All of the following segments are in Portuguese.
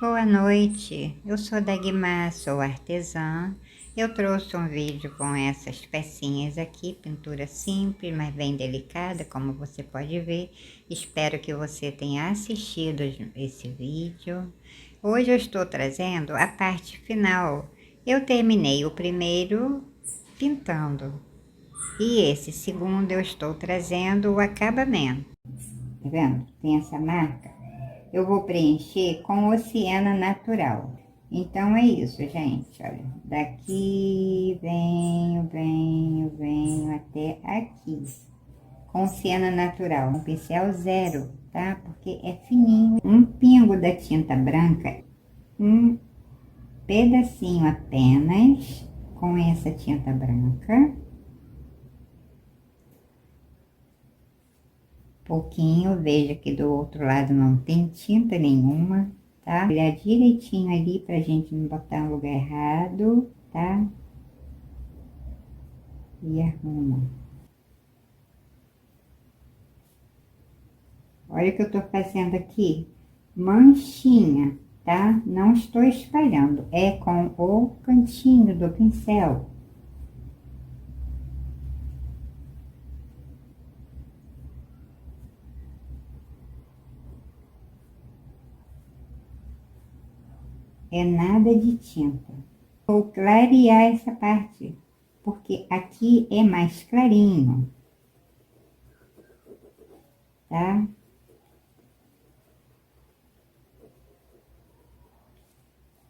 Boa noite, eu sou Dagmar, sou artesã. Eu trouxe um vídeo com essas pecinhas aqui, pintura simples, mas bem delicada, como você pode ver. Espero que você tenha assistido esse vídeo. Hoje eu estou trazendo a parte final. Eu terminei o primeiro pintando e esse segundo eu estou trazendo o acabamento. Tá vendo? Tem essa marca. Eu vou preencher com oceana natural. Então é isso, gente, olha. Daqui, venho até aqui. Com oceana natural, um pincel zero, tá? Porque é fininho. Um pingo da tinta branca, um pedacinho apenas com essa tinta branca. Pouquinho, veja que do outro lado não tem tinta nenhuma, tá? Olhar direitinho ali pra gente não botar no lugar errado, tá? E arruma. Olha o que eu tô fazendo aqui. Manchinha, tá? Não estou espalhando, é com o cantinho do pincel. É nada de tinta. Vou clarear essa parte, porque aqui é mais clarinho, tá?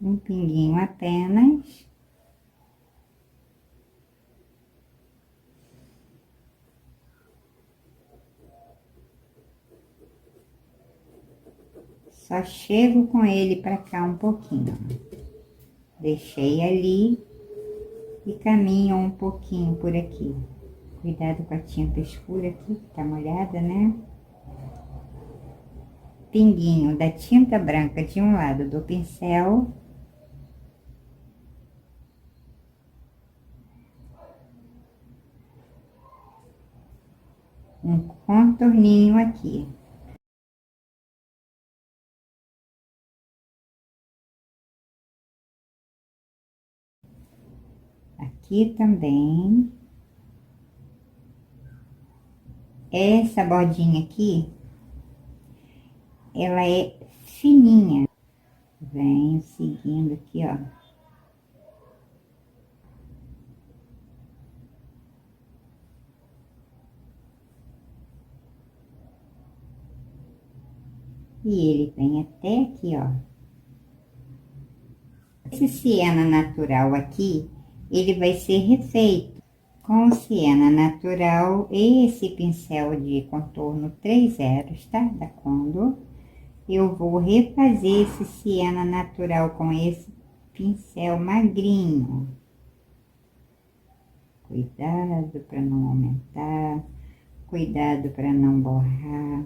Um pinguinho apenas. Só chego com ele pra cá um pouquinho. Deixei ali e caminho um pouquinho por aqui. Cuidado com a tinta escura aqui, que tá molhada, né? Pinguinho da tinta branca de um lado do pincel. Um contorninho aqui. Aqui também. Essa bordinha aqui, ela é fininha. Venho seguindo aqui, ó. E ele vem até aqui, ó. Esse siena natural aqui, ele vai ser refeito com o siena natural e esse pincel de contorno 3 zeros, tá? Da Condor. Eu vou refazer esse siena natural com esse pincel magrinho. Cuidado para não aumentar, cuidado para não borrar.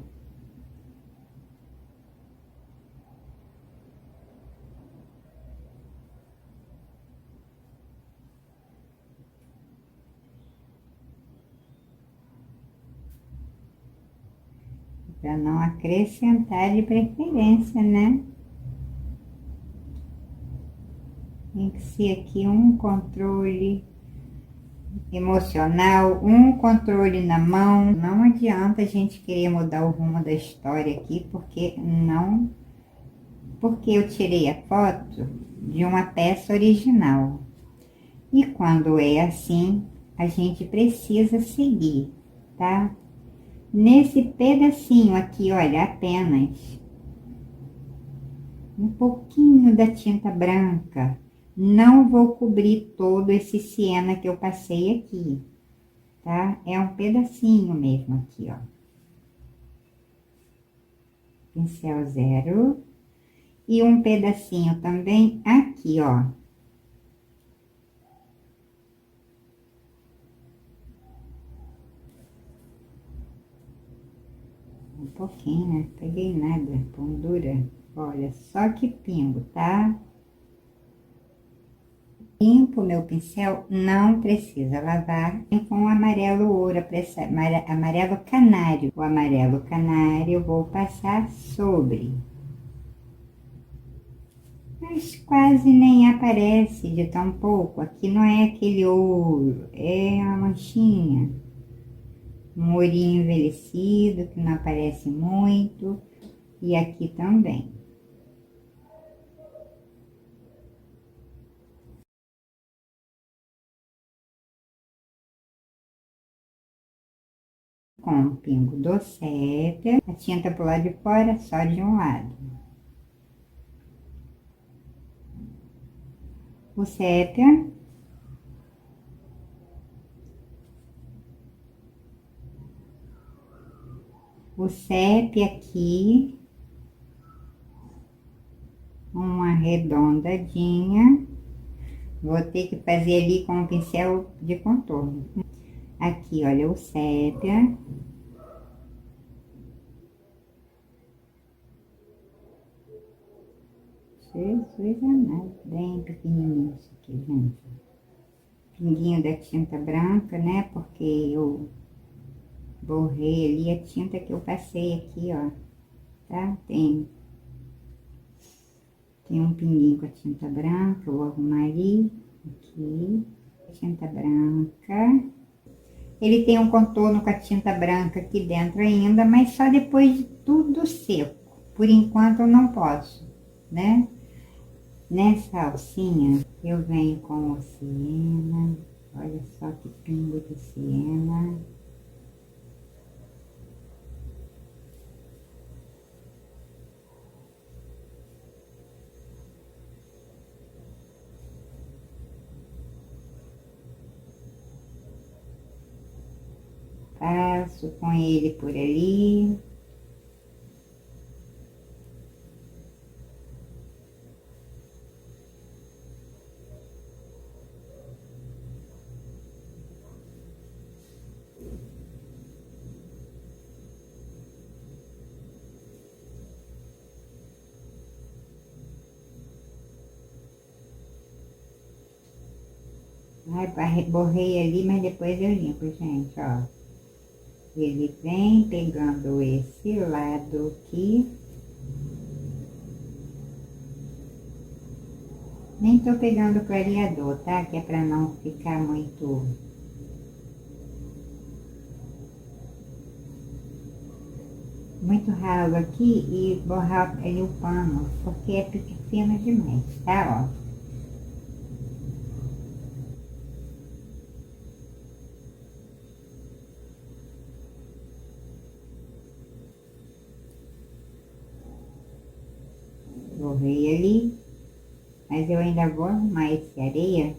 Para não acrescentar de preferência, né? Tem que ser aqui um controle emocional, um controle na mão. Não adianta a gente querer mudar o rumo da história aqui, porque eu tirei a foto de uma peça original. E quando é assim, a gente precisa seguir, tá? Nesse pedacinho aqui, olha, apenas um pouquinho da tinta branca. Não vou cobrir todo esse siena que eu passei aqui, tá? É um pedacinho mesmo aqui, ó. Pincel zero. E um pedacinho também aqui, ó. Um pouquinho, né? Peguei nada, pondura. Olha, só que pingo, tá? Limpo meu pincel, não precisa lavar. E com o amarelo ouro, amarelo canário. O amarelo canário eu vou passar sobre. Mas quase nem aparece de tão pouco. Aqui não é aquele ouro, é uma manchinha. Um ourinho envelhecido que não aparece muito. E aqui também. Com o pingo do sépia, a tinta pro lado de fora, só de um lado. O sépia. O sépia aqui, uma arredondadinha. Vou ter que fazer ali com o pincel de contorno. Aqui, olha, o sépia. Jesus amado, bem pequenininho isso aqui, gente. Pinguinho da tinta branca, né? Porque eu borrei ali a tinta que eu passei aqui, ó. Tá? Tem um pinguinho com a tinta branca, eu vou arrumar ali, aqui. Tinta branca. Ele tem um contorno com a tinta branca aqui dentro ainda, mas só depois de tudo seco. Por enquanto eu não posso, né? Nessa alcinha eu venho com o siena, olha só que pingo de siena. Passo com ele por ali. Ai, borrei ali, mas depois eu limpo, gente, ó. Ele vem pegando esse lado aqui. Nem tô pegando o clareador, tá? Que é pra não ficar muito ralo aqui e borrar ali o pano, porque é pequeno demais, tá? Ó. Borrei ali, mas eu ainda vou arrumar esse areia.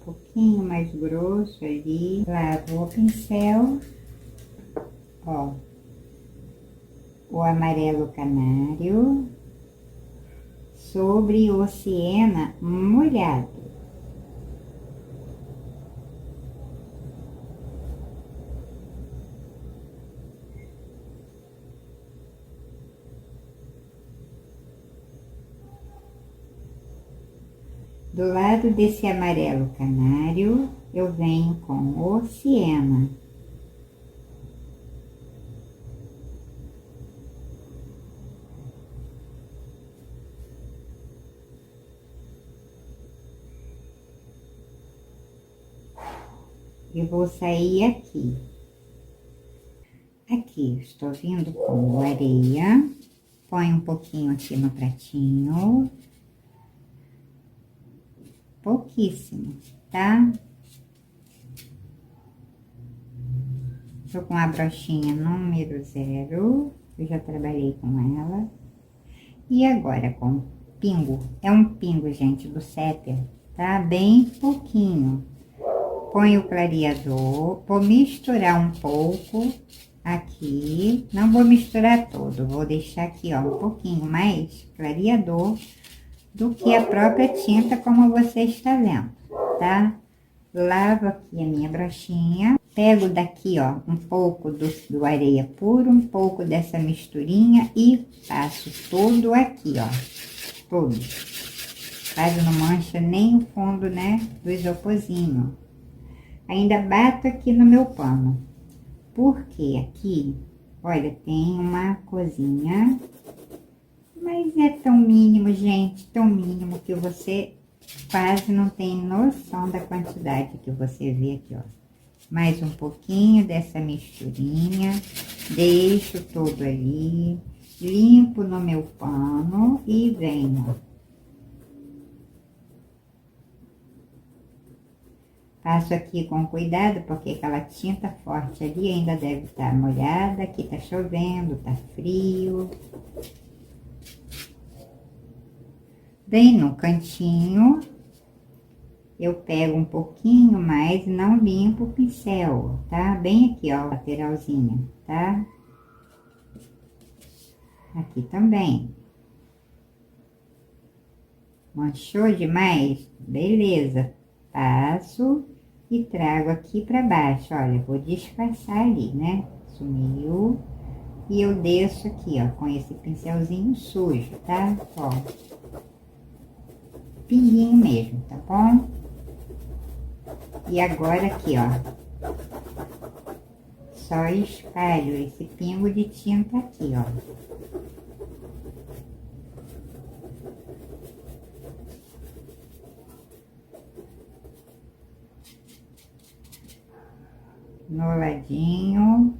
Um pouquinho mais grosso ali. Lavo o pincel, ó. O amarelo canário sobre o siena molhado. Do lado desse amarelo canário, eu venho com o siena. Eu vou sair aqui. Aqui, estou vindo com areia. Põe um pouquinho aqui no pratinho. Pouquíssimo, tá? Tô com a brochinha número 0. Eu já trabalhei com ela. E agora com pingo. É um pingo, gente, do sépia, tá? Bem pouquinho. Põe o clareador, vou misturar um pouco aqui, não vou misturar todo, vou deixar aqui, ó, um pouquinho mais clareador do que a própria tinta, como você está vendo, tá? Lavo aqui a minha brochinha, pego daqui, ó, um pouco do areia puro, um pouco dessa misturinha e passo todo aqui, ó, todo. Quase não mancha nem o fundo, né, do isoporzinho. Ainda bato aqui no meu pano, porque aqui Olha, tem uma cozinha, mas é tão mínimo, gente, tão mínimo que você quase não tem noção da quantidade que você vê aqui, ó. Mais um pouquinho dessa misturinha, deixo todo ali, limpo no meu pano e venho. Passo aqui com cuidado, porque aquela tinta forte ali ainda deve estar molhada, aqui tá chovendo, tá frio. Bem no cantinho, eu pego um pouquinho mais, não limpo o pincel, tá? Bem aqui, ó, lateralzinha, tá? Aqui também. Manchou demais? Beleza. Passo e trago aqui pra baixo. Olha, vou disfarçar ali, né? Sumiu. E eu desço aqui, ó, com esse pincelzinho sujo, tá? Ó. Pinguinho mesmo, tá bom? E agora aqui, ó. Só espalho esse pingo de tinta aqui, ó. No ladinho.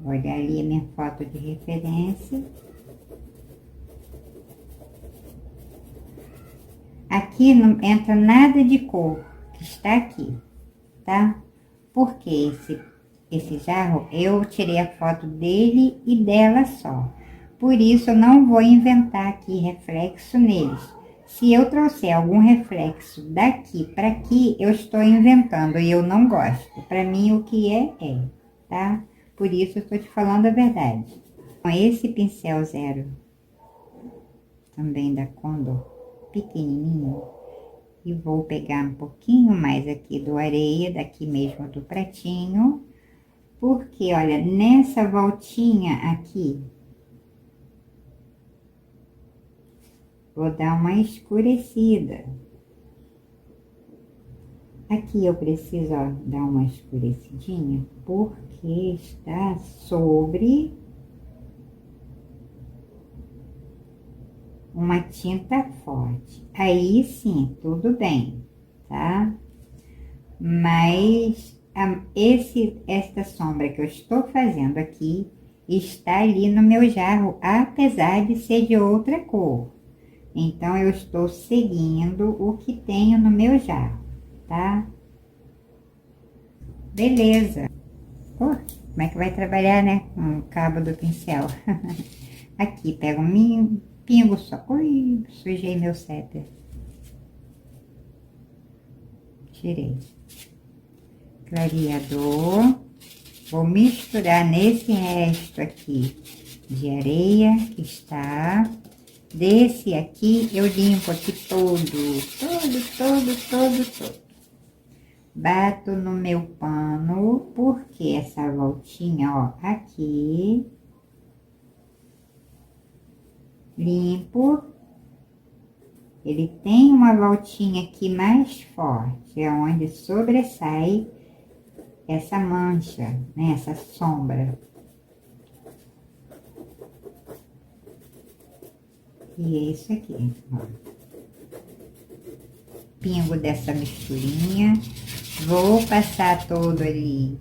Olha ali a minha foto de referência. Aqui não entra nada de cor que está aqui, tá? Porque esse jarro, eu tirei a foto dele e dela só. Por isso, eu não vou inventar aqui reflexo neles. Se eu trouxer algum reflexo daqui para aqui, eu estou inventando e eu não gosto. Para mim, o que é, tá? Por isso, eu estou te falando a verdade. Com esse pincel zero, também da Condor, pequenininho, e vou pegar um pouquinho mais aqui do areia, daqui mesmo do pratinho, porque, olha, nessa voltinha aqui, vou dar uma escurecida. Aqui eu preciso, ó, dar uma escurecidinha, porque está sobre uma tinta forte. Aí sim, tudo bem, tá? Mas esta sombra que eu estou fazendo aqui está ali no meu jarro, apesar de ser de outra cor. Então, eu estou seguindo o que tenho no meu jarro, tá? Beleza. Pô, como é que vai trabalhar, né? Com o cabo do pincel. Aqui, pego um pingo só. Ui, sujei meu setter. Tirei. Clareador. Vou misturar nesse resto aqui de areia que está. Desse aqui, eu limpo aqui todo. Bato no meu pano, porque essa voltinha, ó, aqui. Limpo. Ele tem uma voltinha aqui mais forte, é onde sobressai essa mancha, né? Essa sombra. E é isso aqui, ó. Pingo dessa misturinha. Vou passar todo ali.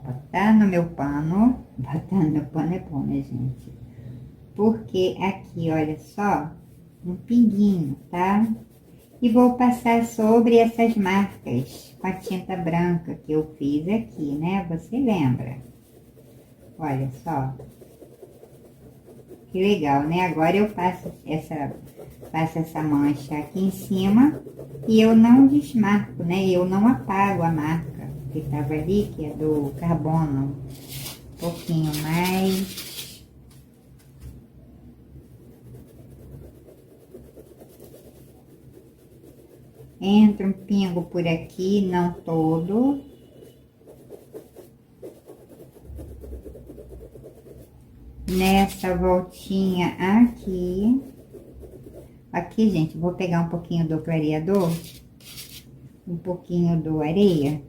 Botar no meu pano. Botar no meu pano é bom, né, gente? Porque aqui, olha só, um pinguinho, tá? E vou passar sobre essas marcas com a tinta branca que eu fiz aqui, né? Você lembra? Olha só. Que legal, né? Agora eu passo essa mancha aqui em cima e eu não desmarco, né? Eu não apago a marca que tava ali, que é do carbono. Um pouquinho mais. Entra um pingo por aqui, não todo. Nessa voltinha aqui. Aqui, gente, vou pegar um pouquinho do clareador, um pouquinho do areia,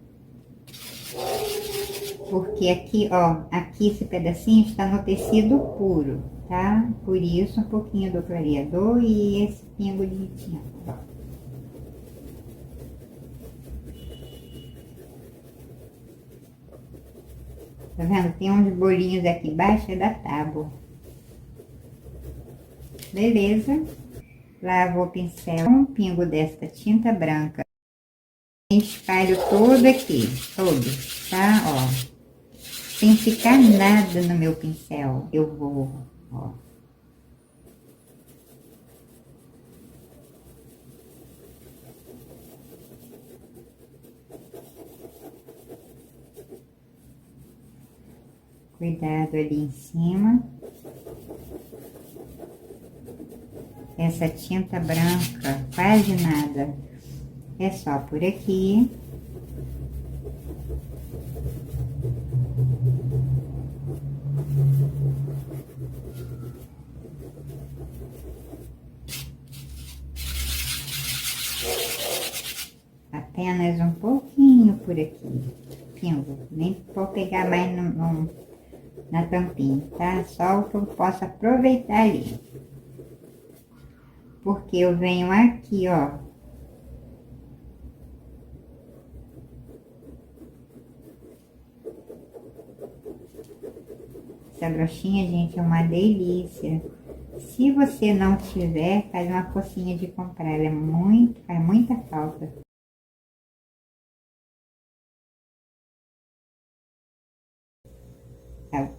porque aqui, ó, aqui esse pedacinho está no tecido puro, tá? Por isso, um pouquinho do clareador e esse pingo de tinta, ó. Tá vendo? Tem uns bolinhos aqui embaixo, é da tábua. Beleza. Lavo o pincel com um pingo desta tinta branca. Espalho todo aqui, todo, tá? Ó. Sem ficar nada no meu pincel. Eu vou, ó. Cuidado ali em cima. Essa tinta branca, quase nada. É só por aqui. Apenas um pouquinho por aqui. Pingo. Nem vou pegar mais na tampinha, tá? Só o que eu posso aproveitar ali. Porque eu venho aqui, ó. Essa broxinha, gente, é uma delícia. Se você não tiver, faz uma focinha de comprar. Ela é muito, faz muita falta.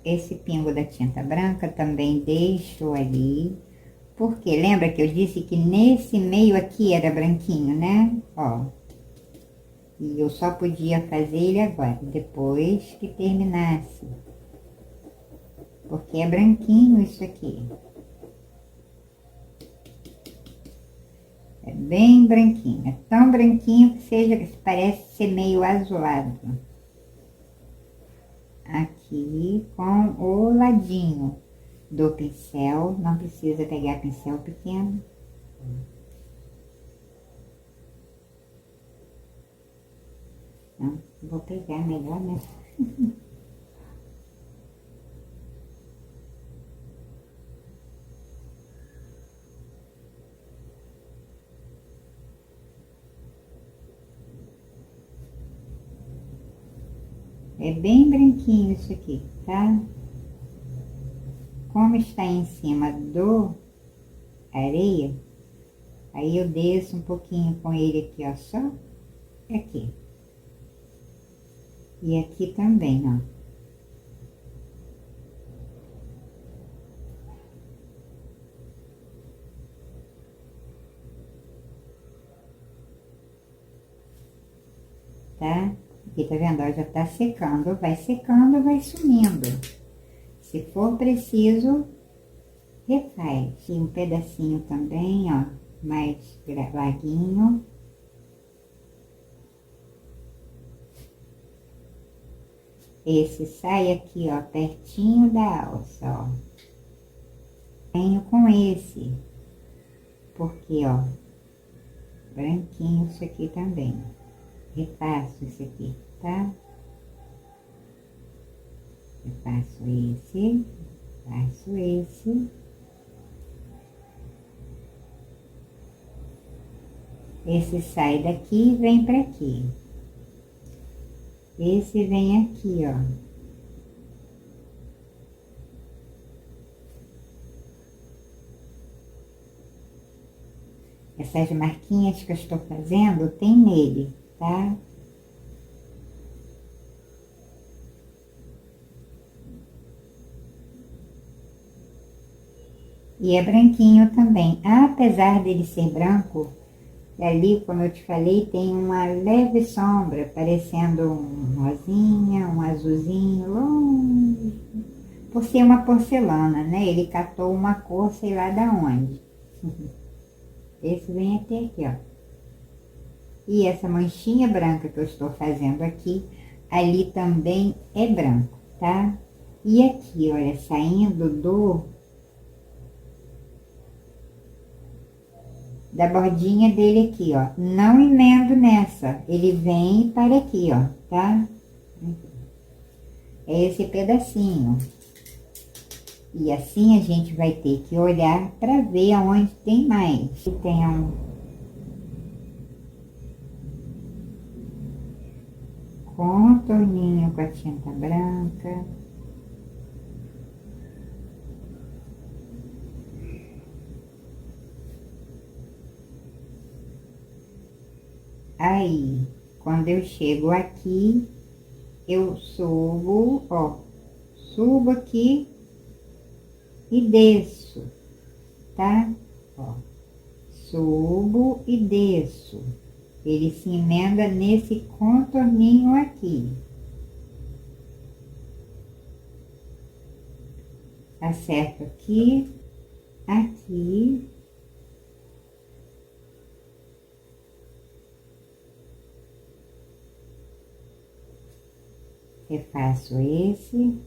Esse pingo da tinta branca também deixo ali. Porque lembra que eu disse que nesse meio aqui era branquinho, né? Ó. E eu só podia fazer ele agora, depois que terminasse. Porque é branquinho isso aqui. É bem branquinho. É tão branquinho que seja, que parece ser meio azulado. Aqui com o ladinho do pincel. Não precisa pegar pincel pequeno. Não, vou pegar melhor, né? É bem branquinho isso aqui, tá? Como está em cima do areia, aí eu desço um pouquinho com ele aqui, ó, só aqui. E aqui também, ó. Tá? Aqui, tá vendo? Ó, já tá secando, vai sumindo. Se for preciso, refaz. E um pedacinho também, ó, mais larguinho. Esse sai aqui, ó, pertinho da alça, ó. Venho com esse, porque, ó, branquinho isso aqui também. Repasso isso aqui, tá? Eu faço esse, faço esse. Esse sai daqui e vem pra aqui. Esse vem aqui, ó. Essas marquinhas que eu estou fazendo, tem nele, tá? E é branquinho também. Apesar dele ser branco, ali, como eu te falei, tem uma leve sombra, parecendo um rosinha, um azulzinho, longe. Por ser uma porcelana, né? Ele catou uma cor, sei lá da onde. Esse vem até aqui, ó. E essa manchinha branca que eu estou fazendo aqui, ali também é branco, tá? E aqui, olha, saindo da bordinha dele aqui, ó. Não emendo nessa, ele vem para aqui, ó, tá? É esse pedacinho. E assim a gente vai ter que olhar para ver aonde tem mais. Tem um contorninho com a tinta branca. Aí, quando eu chego aqui, eu subo, ó, subo aqui e desço, tá? Ó, subo e desço. Ele se emenda nesse contorninho aqui. Acerto aqui, aqui. Refaço esse.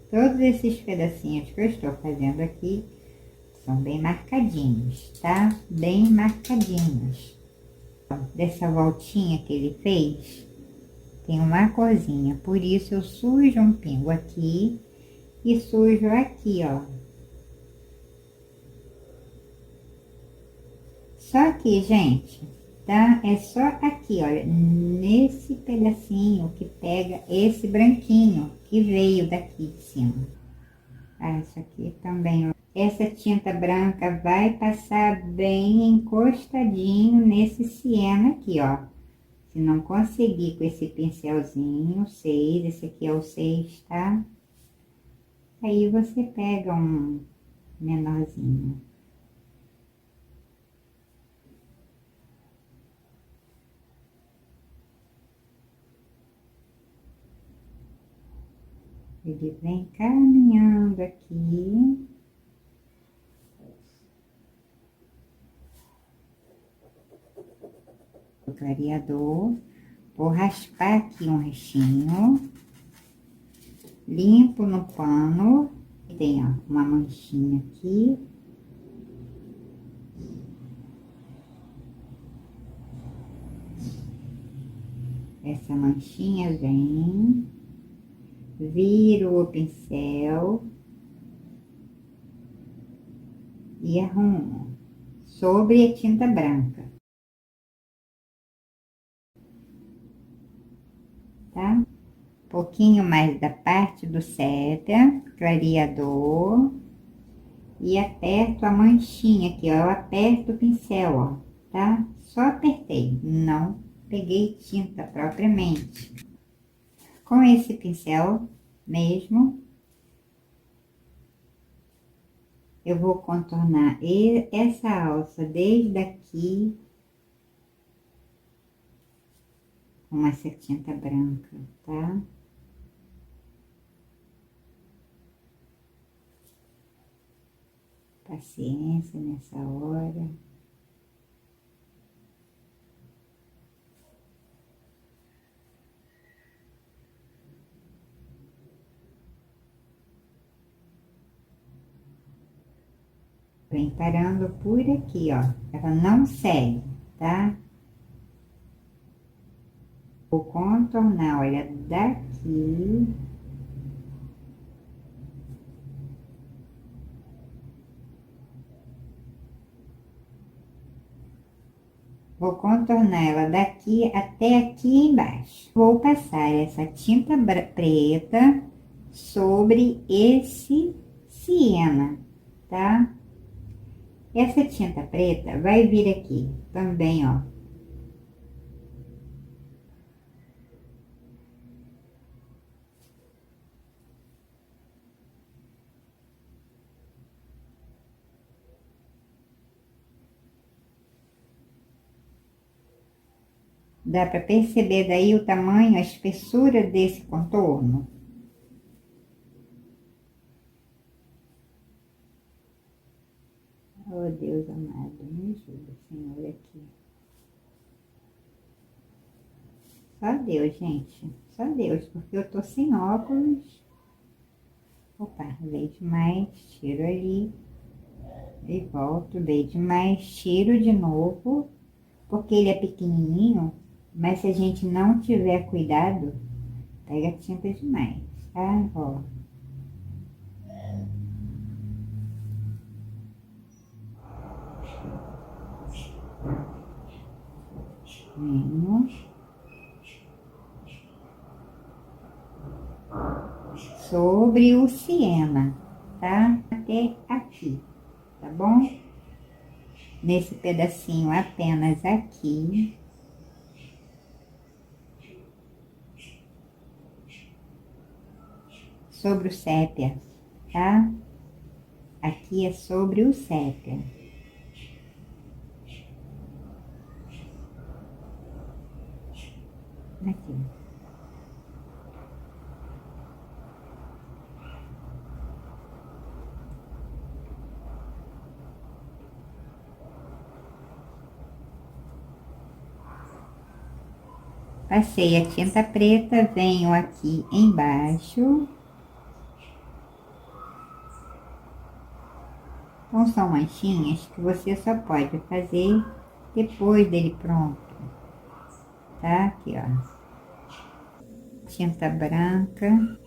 Todos esses pedacinhos que eu estou fazendo aqui são bem marcadinhos, tá? Bem marcadinhos. Dessa voltinha que ele fez, tem uma corzinha, por isso eu sujo um pingo aqui e sujo aqui, ó. Só aqui, gente, tá? É só aqui, olha, nesse pedacinho que pega esse branquinho que veio daqui de cima. Ah, isso aqui também, ó. Essa tinta branca vai passar bem encostadinho nesse siena aqui, ó. Se não conseguir com esse pincelzinho, 6, esse aqui é o 6, tá? Aí você pega um menorzinho. Ele vem caminhando aqui. O clareador. Vou raspar aqui um restinho. Limpo no pano. Tem, ó, uma manchinha aqui. Essa manchinha vem. Viro o pincel. E arrumo sobre a tinta branca. Tá? Pouquinho mais da parte do sépia, clareador, e aperto a manchinha aqui, ó. Eu aperto o pincel, ó, tá? Só apertei, não peguei tinta propriamente. Com esse pincel mesmo, eu vou contornar essa alça desde aqui com essa tinta branca, tá? Paciência nessa hora. Vem parando por aqui, ó. Ela não segue, tá? Vou contornar, olha, daqui. Vou contornar ela daqui até aqui embaixo. Vou passar essa tinta preta sobre esse siena, tá? Essa tinta preta vai vir aqui também, ó. Dá para perceber daí o tamanho, a espessura desse contorno? Oh, Deus amado, me ajuda, Senhor, aqui. Só Deus, gente. Só Deus, porque eu tô sem óculos. Opa, vejo mais, tiro ali. E volto o verde, mas tiro de novo, porque ele é pequenininho, mas se a gente não tiver cuidado, pega tinta demais, tá? Ó. Venho sobre o siena, tá? Até aqui, tá bom? Nesse pedacinho apenas aqui. Sobre o sépia, tá? Aqui é sobre o sépia. Aqui. Passei a tinta preta, venho aqui embaixo. Então, são manchinhas que você só pode fazer depois dele pronto, tá? Aqui, ó. Tinta branca.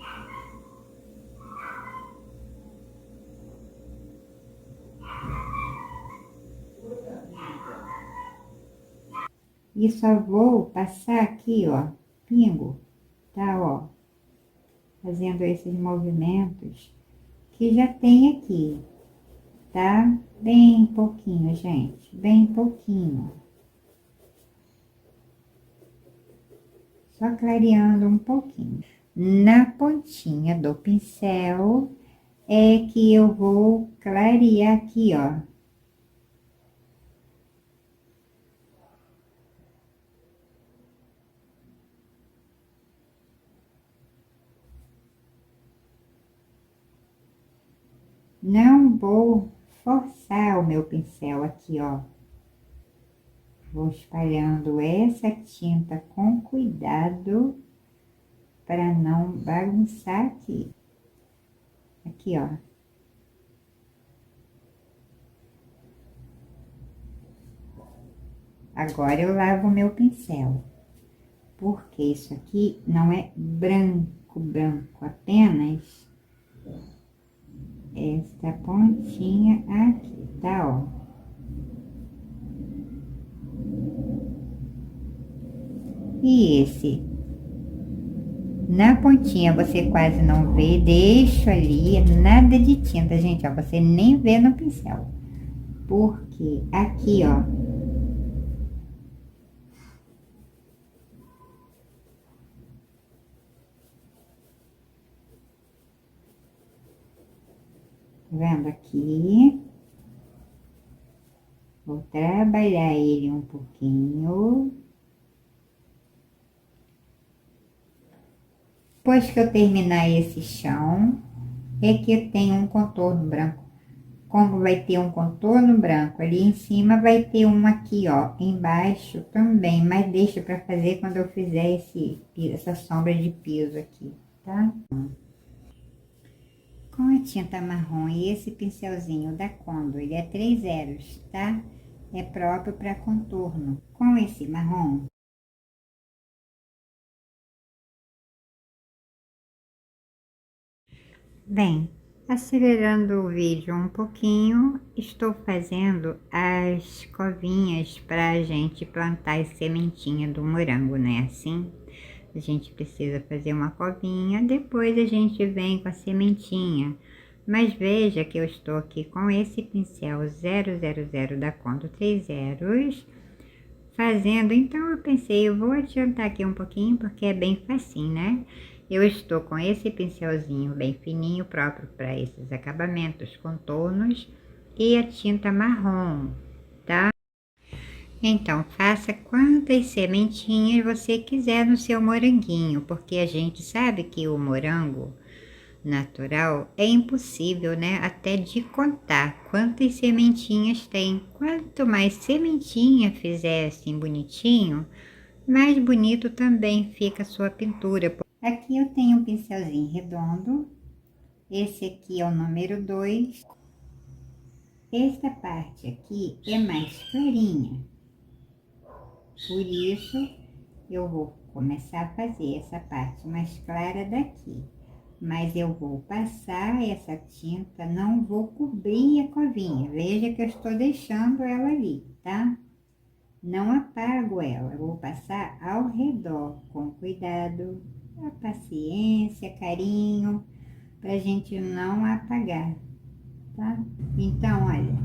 E só vou passar aqui, ó, pingo, tá? Ó, fazendo esses movimentos que já tem aqui, tá? Bem pouquinho, gente, bem pouquinho. Só clareando um pouquinho. Na pontinha do pincel é que eu vou clarear aqui, ó. Não vou forçar o meu pincel aqui, ó. Vou espalhando essa tinta com cuidado para não bagunçar aqui. Aqui, ó. Agora eu lavo o meu pincel, porque isso aqui não é branco, branco, apenas esta pontinha aqui, tá, ó. E esse, na pontinha você quase não vê, deixo ali, nada de tinta, gente, ó, você nem vê no pincel. Porque aqui, ó, tá vendo aqui? Vou trabalhar ele um pouquinho. Depois que eu terminar esse chão, é que eu tenho um contorno branco. Como vai ter um contorno branco ali em cima, vai ter um aqui, ó, embaixo também, mas deixa para fazer quando eu fizer essa sombra de piso aqui, tá? Com a tinta marrom e esse pincelzinho da Condor, ele é 3 zeros, tá? É próprio para contorno. Com esse marrom, bem, acelerando o vídeo um pouquinho, estou fazendo as covinhas para a gente plantar a sementinha do morango, né? Assim, a gente precisa fazer uma covinha, depois a gente vem com a sementinha. Mas veja que eu estou aqui com esse pincel 000 da Conto 3 zeros, fazendo. Então eu pensei, eu vou adiantar aqui um pouquinho, porque é bem facinho, né? Eu estou com esse pincelzinho bem fininho, próprio para esses acabamentos, contornos, e a tinta marrom, tá? Então, faça quantas sementinhas você quiser no seu moranguinho, porque a gente sabe que o morango natural é impossível, né? Até de contar quantas sementinhas tem. Quanto mais sementinha fizer assim bonitinho, mais bonito também fica a sua pintura. Aqui eu tenho um pincelzinho redondo. Esse aqui é o número 2. esta parte aqui é mais clarinha. Por isso, eu vou começar a fazer essa parte mais clara daqui. Mas eu vou passar essa tinta, não vou cobrir a covinha. Veja que eu estou deixando ela ali, tá? Não apago ela, eu vou passar ao redor, com cuidado, a paciência, carinho, pra gente não apagar, tá? Então, olha,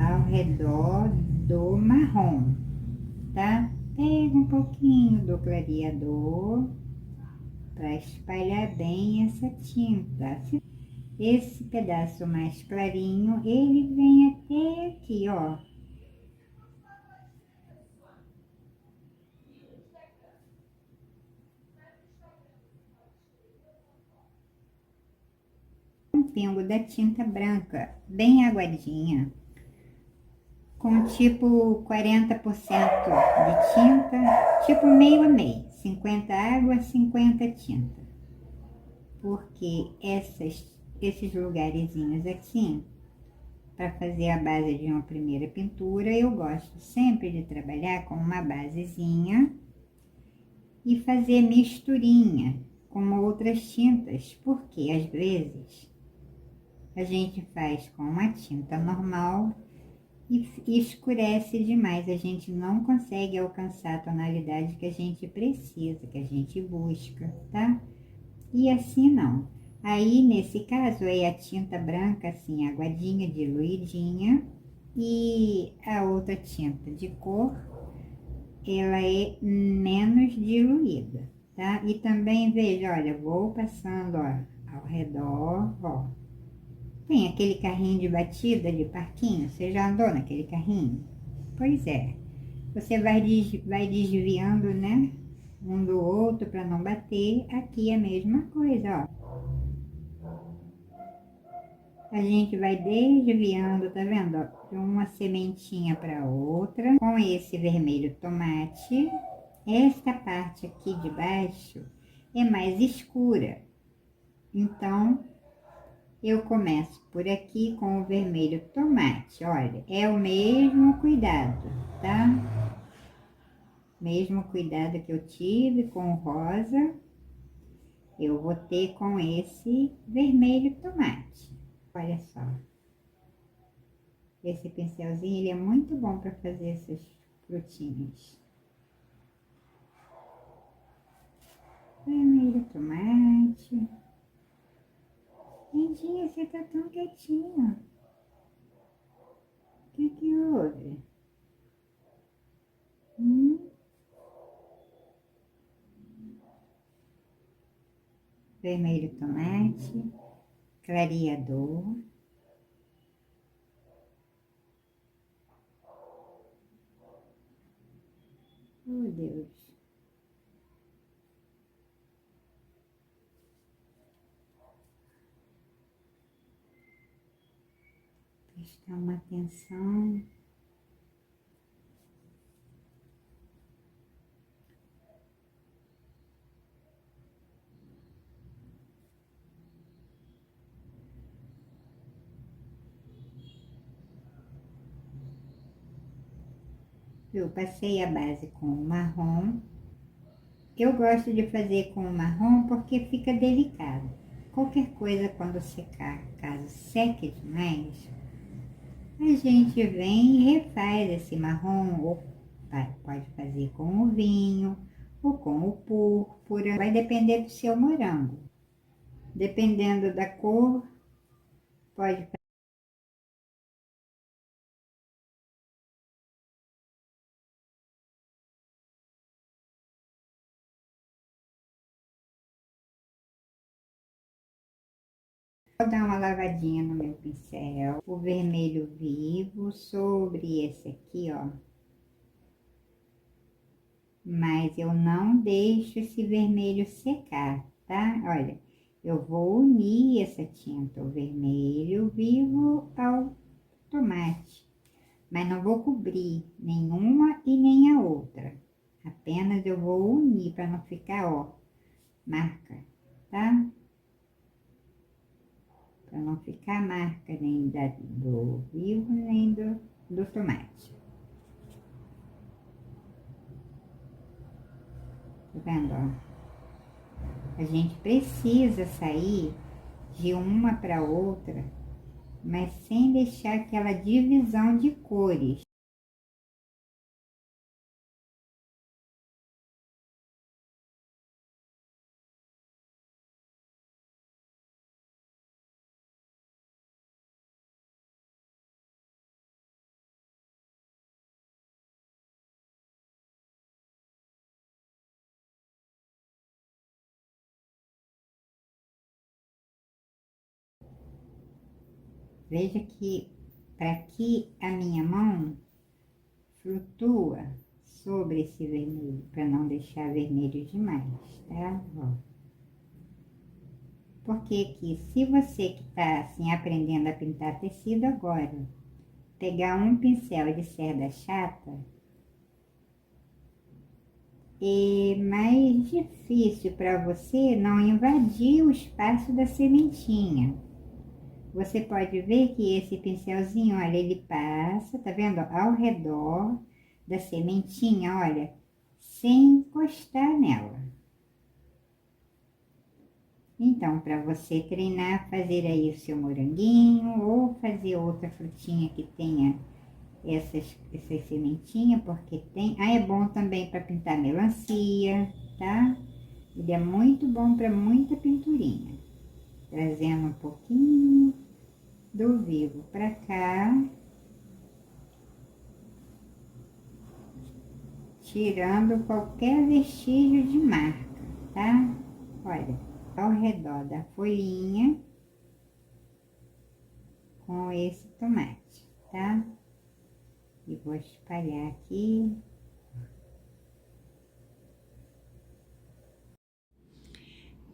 ao redor do marrom, tá? Pega um pouquinho do clareador para espalhar bem essa tinta. Esse pedaço mais clarinho, ele vem até aqui, ó. Um pingo da tinta branca, bem aguadinha, com tipo 40% de tinta, tipo meio a meio, 50 água, 50 tinta. Porque esses lugarzinhos assim, para fazer a base de uma primeira pintura, eu gosto sempre de trabalhar com uma basezinha e fazer misturinha com outras tintas, porque às vezes a gente faz com uma tinta normal e escurece demais, a gente não consegue alcançar a tonalidade que a gente precisa, que a gente busca, tá? E assim não. Aí, nesse caso, é a tinta branca, assim, aguadinha, diluidinha, e a outra tinta de cor, ela é menos diluída, tá? E também, veja, olha, vou passando, ó, ao redor, ó. Tem aquele carrinho de batida de parquinho, você já andou naquele carrinho? Pois é, você vai desviando, né? Um do outro para não bater. Aqui é a mesma coisa, ó. A gente vai desviando, tá vendo? Ó, de uma sementinha para outra. Com esse vermelho tomate, esta parte aqui de baixo é mais escura. Então, eu começo por aqui com o vermelho tomate. Olha, é o mesmo cuidado, tá? Mesmo cuidado que eu tive com o rosa, eu vou ter com esse vermelho tomate. Olha só. Esse pincelzinho, ele é muito bom para fazer essas frutinhas. Vermelho tomate. Lindinha, você tá tão quietinho. O que que houve? Vermelho tomate, clareador. Oh, Deus. Prestar uma atenção. Eu passei a base com o marrom. Eu gosto de fazer com o marrom porque fica delicado. Qualquer coisa quando secar, caso seque demais, a gente vem e refaz esse marrom, ou pode fazer com o vinho, ou com o púrpura, vai depender do seu morango. Dependendo da cor, pode Vou dar uma lavadinha no meu pincel, o vermelho vivo sobre esse aqui, ó. Mas eu não deixo esse vermelho secar, tá? Olha, eu vou unir essa tinta, o vermelho vivo ao tomate. Mas não vou cobrir nenhuma e nem a outra. Apenas eu vou unir para não ficar, ó, marca, tá? para não ficar marca nem do vivo, nem do tomate. Tá vendo, ó? A gente precisa sair de uma para outra, mas sem deixar aquela divisão de cores. Veja que para que a minha mão flutua sobre esse vermelho, para não deixar vermelho demais, tá? Ó. Porque que se você que tá assim aprendendo a pintar tecido agora, pegar um pincel de cerda chata, é mais difícil para você não invadir o espaço da sementinha. Você pode ver que esse pincelzinho, olha, ele passa, tá vendo? Ao redor da sementinha, olha, sem encostar nela. Então, para você treinar, fazer aí o seu moranguinho ou fazer outra frutinha que tenha essas sementinhas, porque tem. Ah, é bom também para pintar melancia, tá? Ele é muito bom para muita pinturinha. Trazendo um pouquinho do vivo para cá, tirando qualquer vestígio de marca, tá? Olha, ao redor da folhinha com esse tomate, tá? E vou espalhar aqui.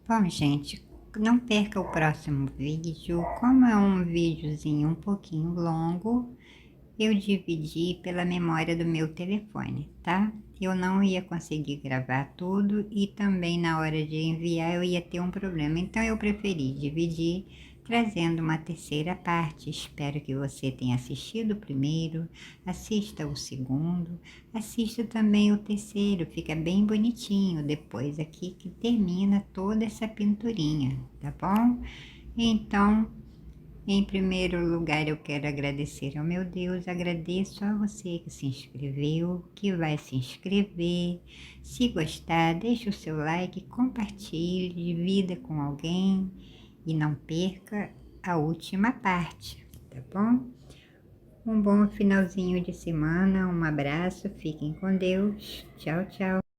Bom, gente, não perca o próximo vídeo. Como é um videozinho um pouquinho longo, eu dividi pela memória do meu telefone, tá? Eu não ia conseguir gravar tudo e também na hora de enviar eu ia ter um problema. Então eu preferi dividir, trazendo uma terceira parte. Espero que você tenha assistido o primeiro, assista o segundo, assista também o terceiro, fica bem bonitinho depois aqui que termina toda essa pinturinha, tá bom? Então, em primeiro lugar, eu quero agradecer ao meu Deus, agradeço a você que se inscreveu, que vai se inscrever. Se gostar, deixe o seu like, compartilhe, divida com alguém e não perca a última parte, tá bom? Um bom finalzinho de semana, um abraço, fiquem com Deus, tchau, tchau.